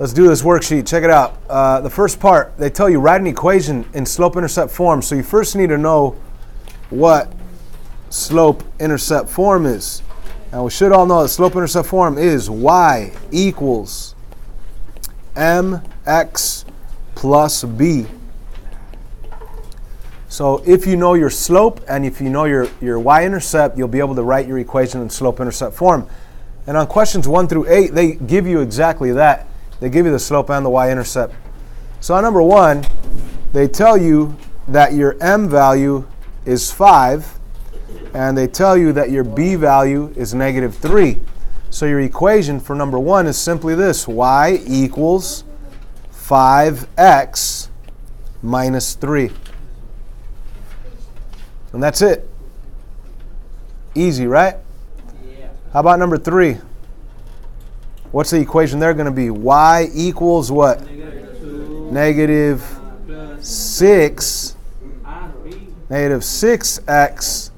Let's do this worksheet. Check it out. The first part, they tell you write an equation in slope-intercept form. So you first need to know what slope-intercept form is. Now we should all know that slope-intercept form is y equals mx plus b. So if you know your slope and if you know your y-intercept, you'll be able to write your equation in slope-intercept form. And on questions 1 through 8, they give you exactly that. They give you the slope and the y-intercept. So on number 1, they tell you that your m value is 5, and they tell you that your b value is negative 3. So your equation for number 1 is simply this: y equals 5x minus 3. And that's it. Easy, right? Yeah. How about number 3? What's the equation there going to be? Y equals what? Negative 6. Negative 6x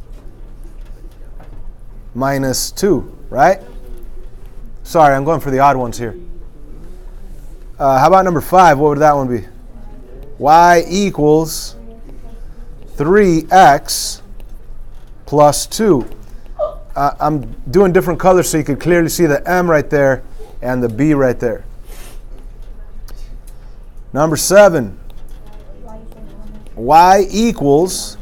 minus 2, right? Sorry, I'm going for the odd ones here. How about number 5? What would that one be? Y equals 3x plus 2. I'm doing different colors so you could clearly see the m right there and the b right there. Number 7, y equals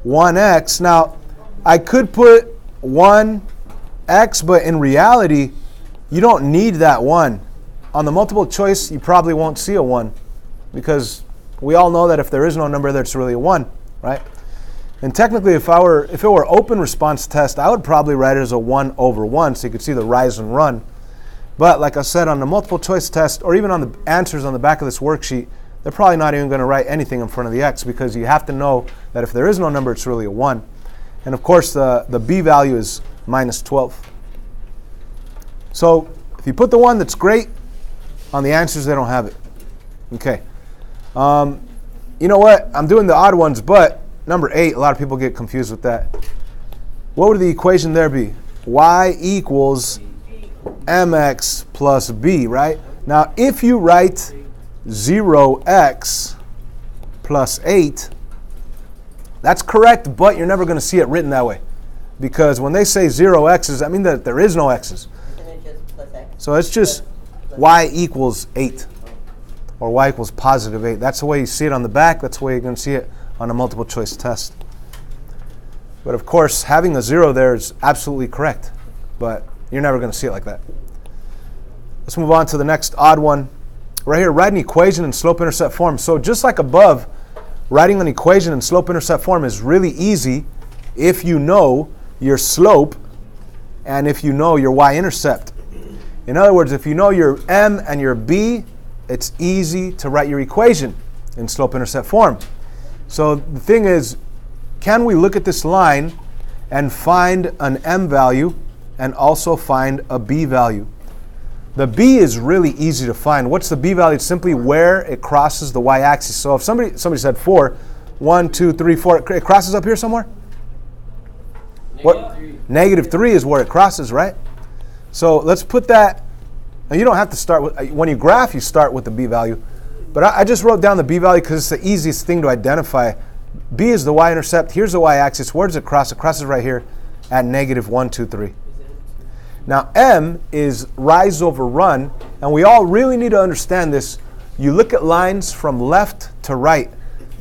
1x. Now, I could put 1x, but in reality, you don't need that 1. On the multiple choice, you probably won't see a 1, because we all know that if there is no number, there's really a 1, right? And technically, if it were open response test, I would probably write it as a 1 over 1, so you could see the rise and run. But like I said, on the multiple choice test, or even on the answers on the back of this worksheet, they're probably not even going to write anything in front of the x, because you have to know that if there is no number, it's really a 1. And of course, the b value is minus 12. So if you put the 1, that's great. On the answers, they don't have it. Okay. You know what? I'm doing the odd ones, but number 8, a lot of people get confused with that. What would the equation there be? Y equals mx plus b, right? Now, if you write 0x plus 8, that's correct, but you're never going to see it written that way. Because when they say 0 x's, that means that there is no x's. So it's just y equals 8, or y equals positive 8. That's the way you see it on the back. That's the way you're going to see it on a multiple choice test. But of course, having a 0 there is absolutely correct, but you're never going to see it like that. Let's move on to the next odd one. Right here, write an equation in slope-intercept form. So just like above, writing an equation in slope-intercept form is really easy if you know your slope and if you know your y-intercept. In other words, if you know your m and your b, it's easy to write your equation in slope-intercept form. So the thing is, can we look at this line and find an m value and also find a b value? The b is really easy to find. What's the b value? It's simply where it crosses the y-axis. So if somebody said 4, 1, 2, 3, 4, it crosses up here somewhere? Negative 3 is where it crosses, right? So let's put that. Now you don't have to start with, when you graph, you start with the b value. But I just wrote down the b value because it's the easiest thing to identify. B is the y-intercept. Here's the y-axis. Where does it cross? It crosses right here at negative 1, 2, 3. Now m is rise over run, and we all really need to understand this. You look at lines from left to right.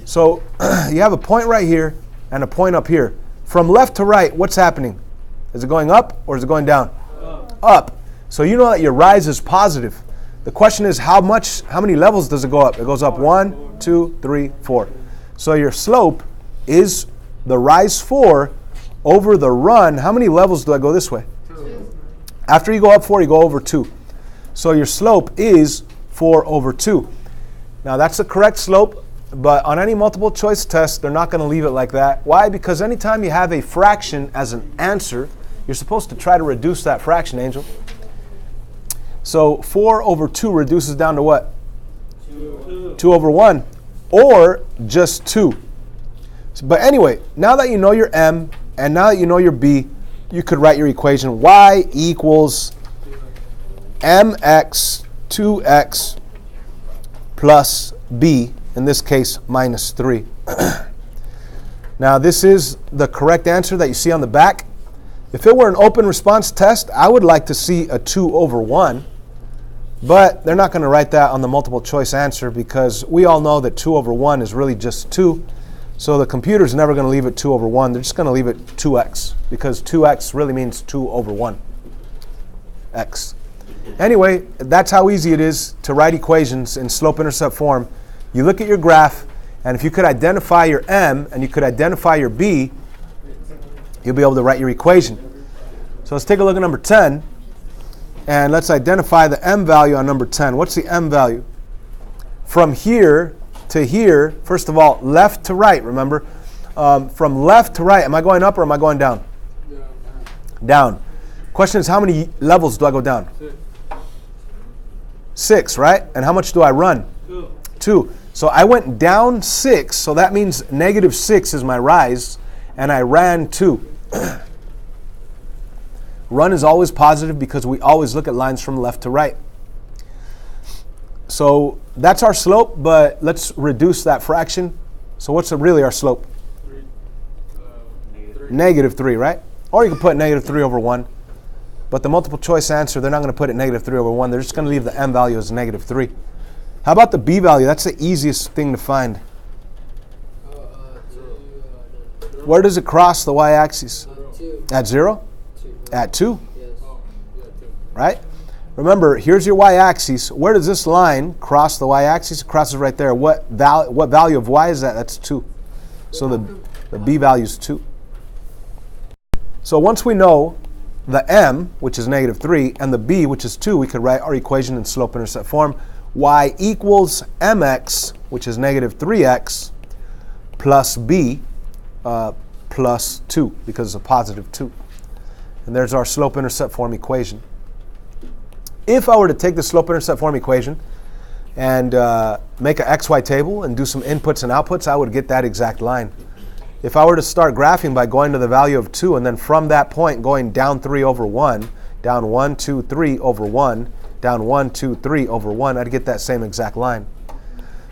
So you have a point right here and a point up here. From left to right, what's happening? Is it going up or is it going down? Up. So you know that your rise is positive. The question is how many levels does it go up? It goes up 1, 2, 3, 4. So your slope is the rise 4 over the run. How many levels do I go this way? 2. After you go up 4, you go over 2. So your slope is 4 over 2. Now that's the correct slope, but on any multiple choice test, they're not going to leave it like that. Why? Because anytime you have a fraction as an answer, you're supposed to try to reduce that fraction, Angel. So 4 over 2 reduces down to what? 2 over 1, or just 2. But anyway, now that you know your m and now that you know your b, you could write your equation. Y equals mx 2x plus b, in this case, minus 3. Now, this is the correct answer that you see on the back. If it were an open response test, I would like to see a 2 over 1. But they're not going to write that on the multiple choice answer because we all know that 2 over 1 is really just 2. So the computer's never going to leave it 2 over 1. They're just going to leave it 2x because 2x really means 2 over 1. X. Anyway, that's how easy it is to write equations in slope-intercept form. You look at your graph, and if you could identify your m and you could identify your b, you'll be able to write your equation. So let's take a look at number 10. And let's identify the m value on number 10. What's the m value? From here to here, first of all, left to right, remember? From left to right, am I going up or am I going down? Down. Question is, how many levels do I go down? 6, right? And how much do I run? 2. So I went down 6, so that means negative 6 is my rise, and I ran 2. Run is always positive because we always look at lines from left to right. So that's our slope, but let's reduce that fraction. So what's really our slope? Negative 3, right? Or you can put negative 3 over 1. But the multiple choice answer, they're not going to put it negative 3 over 1. They're just going to leave the m value as negative 3. How about the b value? That's the easiest thing to find. Where does it cross the y-axis? At 0? At 2, right? Remember, here's your y-axis. Where does this line cross the y-axis? It crosses right there. What value of y is that? That's 2. So the b value is 2. So once we know the m, which is negative 3, and the b, which is 2, we could write our equation in slope-intercept form. Y equals mx, which is negative 3x, plus b, plus 2, because it's a positive 2. And there's our slope-intercept form equation. If I were to take the slope-intercept form equation and make an XY table and do some inputs and outputs, I would get that exact line. If I were to start graphing by going to the value of 2 and then from that point going down 3 over 1, down 1, 2, 3 over 1, down 1, 2, 3 over 1, I'd get that same exact line.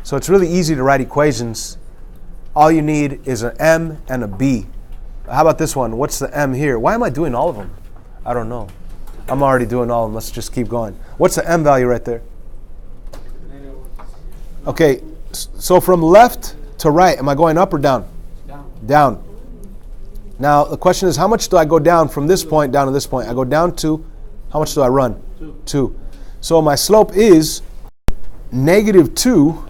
So it's really easy to write equations. All you need is an m and a b. How about this one? What's the m here? Why am I doing all of them? I don't know. I'm already doing all of them. Let's just keep going. What's the m value right there? Okay, so from left to right, am I going up or down? Down. Now, the question is, how much do I go down from this point down to this point? I go down 2. How much do I run? 2. So my slope is negative 2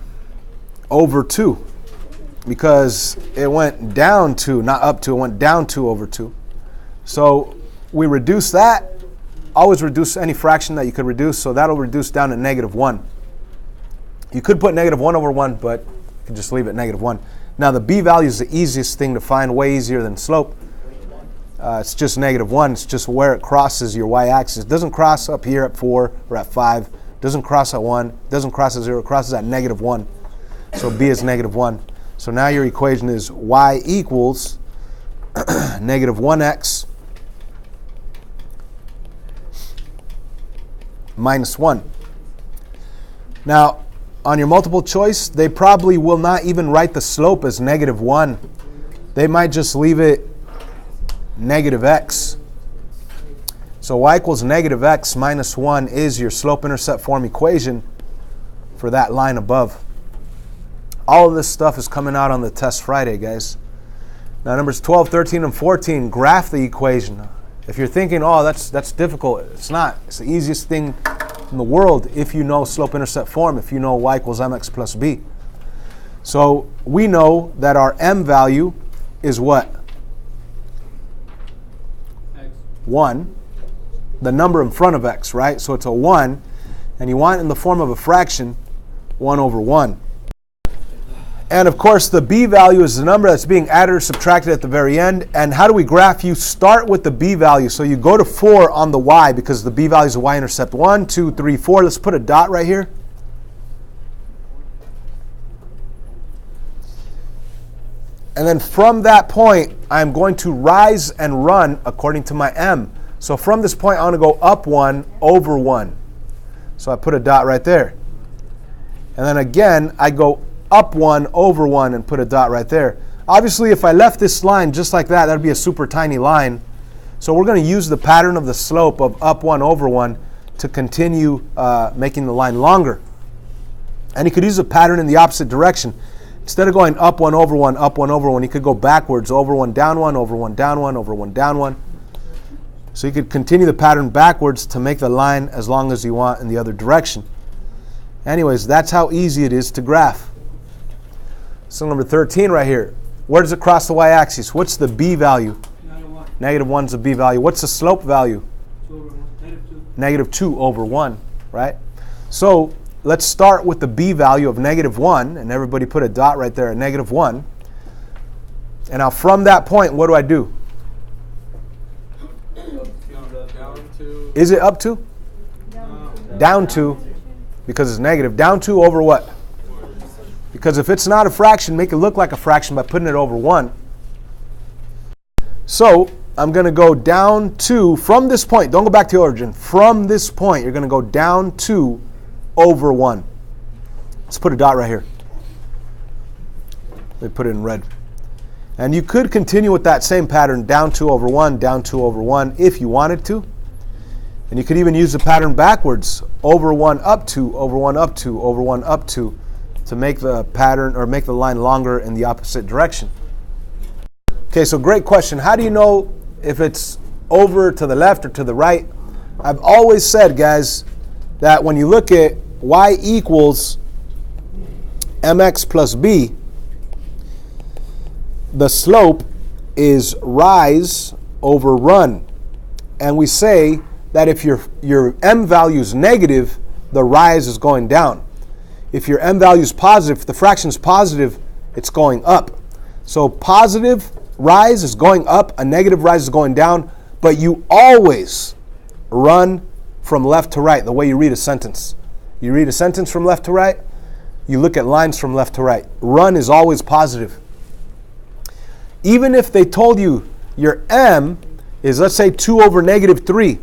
over 2. Because it went down 2, not up 2, it went down 2 over 2. So we reduce that. Always reduce any fraction that you could reduce, so that'll reduce down to negative 1. You could put negative 1 over 1, but you can just leave it negative 1. Now the b value is the easiest thing to find, way easier than slope. It's just negative 1. It's just where it crosses your y-axis. It doesn't cross up here at 4 or at 5. It doesn't cross at 1. It doesn't cross at 0. It crosses at negative 1. So b is negative 1. So now your equation is y equals negative 1x minus 1. Now, on your multiple choice, they probably will not even write the slope as negative 1. They might just leave it negative x. So y equals negative x minus 1 is your slope-intercept form equation for that line above. All of this stuff is coming out on the test Friday, guys. Now, numbers 12, 13, and 14, graph the equation. If you're thinking, oh, that's difficult, it's not. It's the easiest thing in the world if you know slope-intercept form, if you know y equals mx plus b. So we know that our m value is what? X. 1. The number in front of x, right? So it's a 1, and you want it in the form of a fraction, 1 over 1. And of course, the b value is the number that's being added or subtracted at the very end. And how do we graph? You start with the b value. So you go to 4 on the y because the b value is a y-intercept. 1, 2, 3, 4. Let's put a dot right here. And then from that point, I'm going to rise and run according to my m. So from this point, I want to go up 1 over 1. So I put a dot right there. And then again, I go up 1 over 1 and put a dot right there. Obviously, if I left this line just like that, that would be a super tiny line. So we're going to use the pattern of the slope of up 1 over 1 to continue making the line longer. And you could use a pattern in the opposite direction. Instead of going up 1 over 1, up 1 over 1, you could go backwards, over 1, down 1, over 1, down 1, over 1, down 1. So you could continue the pattern backwards to make the line as long as you want in the other direction. Anyways, that's how easy it is to graph. So number 13 right here. Where does it cross the y-axis? What's the b value? Negative 1 is the b value. What's the slope value? Negative 2 over 1, right? So let's start with the b value of negative 1, and everybody put a dot right there at negative 1. And now from that point, what do I do? Is it up 2? Down 2, because it's negative. Down 2 over what? Because if it's not a fraction, make it look like a fraction by putting it over 1. So I'm going to go down 2 from this point. Don't go back to the origin. From this point, you're going to go down 2 over 1. Let's put a dot right here. Let me put it in red. And you could continue with that same pattern, down 2 over 1, down 2 over 1, if you wanted to. And you could even use the pattern backwards, over 1, up 2, over 1, up 2, over 1, up 2, to make the pattern or make the line longer in the opposite direction. Okay, so great question. How do you know if it's over to the left or to the right? I've always said, guys, that when you look at y equals mx plus b, the slope is rise over run. And we say that if your m value is negative, the rise is going down. If your m value is positive, if the fraction is positive, it's going up. So positive rise is going up, a negative rise is going down, but you always run from left to right, the way you read a sentence. You read a sentence from left to right, you look at lines from left to right. Run is always positive. Even if they told you your m is, let's say, 2 over negative 3,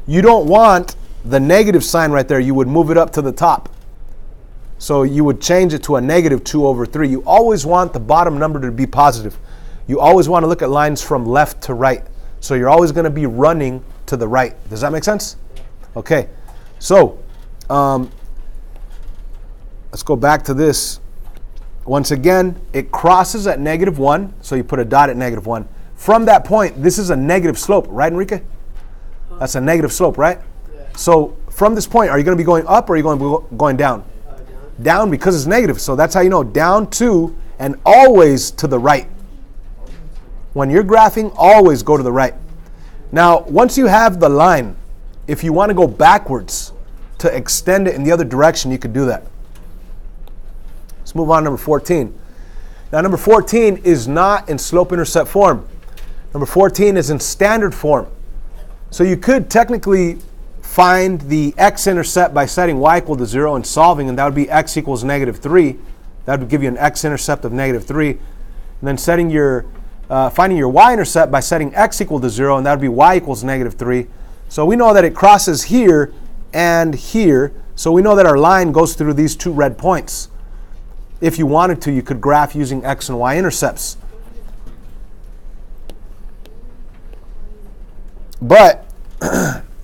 you don't want the negative sign right there. You would move it up to the top. So you would change it to a negative 2 over 3. You always want the bottom number to be positive. You always want to look at lines from left to right. So you're always going to be running to the right. Does that make sense? Okay. So let's go back to this. Once again, it crosses at negative 1. So you put a dot at negative 1. From that point, this is a negative slope, right, Enrique? That's a negative slope, right? Yeah. So from this point, are you going to be going up or are you going to be going down? Down, because it's negative. So that's how you know, down 2 and always to the right. When you're graphing, always go to the right. Now, once you have the line, if you want to go backwards to extend it in the other direction, you could do that. Let's move on to number 14. Now, number 14 is not in slope-intercept form. Number 14 is in standard form. So you could technically find the x-intercept by setting y equal to 0 and solving, and that would be x equals negative 3. That would give you an x-intercept of negative 3. And then setting your finding your y-intercept by setting x equal to 0, and that would be y equals negative 3. So we know that it crosses here and here. So we know that our line goes through these two red points. If you wanted to, you could graph using x and y intercepts. But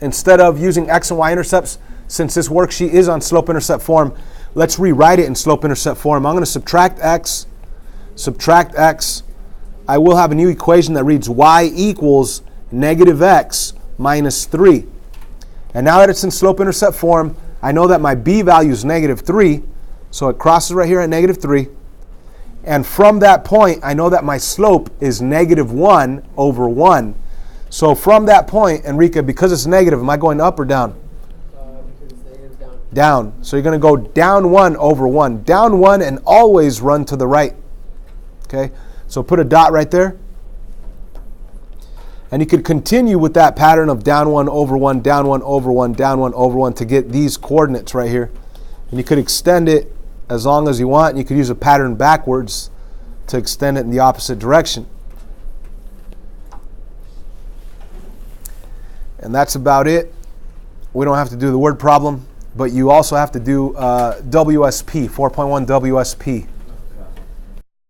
instead of using x and y intercepts, since this worksheet is on slope-intercept form, let's rewrite it in slope-intercept form. I'm going to subtract x. I will have a new equation that reads y equals negative x minus 3. And now that it's in slope-intercept form, I know that my b value is negative 3. So it crosses right here at negative 3. And from that point, I know that my slope is negative 1 over 1. So from that point, Enrique, because it's negative, am I going up or down? Because it's negative, down. Down. So you're going to go down 1 over 1. Down 1 and always run to the right. Okay? So put a dot right there. And you could continue with that pattern of down 1 over 1, down 1 over 1, down 1 over 1 to get these coordinates right here. And you could extend it as long as you want. And you could use a pattern backwards to extend it in the opposite direction. And that's about it. We don't have to do the word problem. but you also have to do WSP, 4.1 WSP.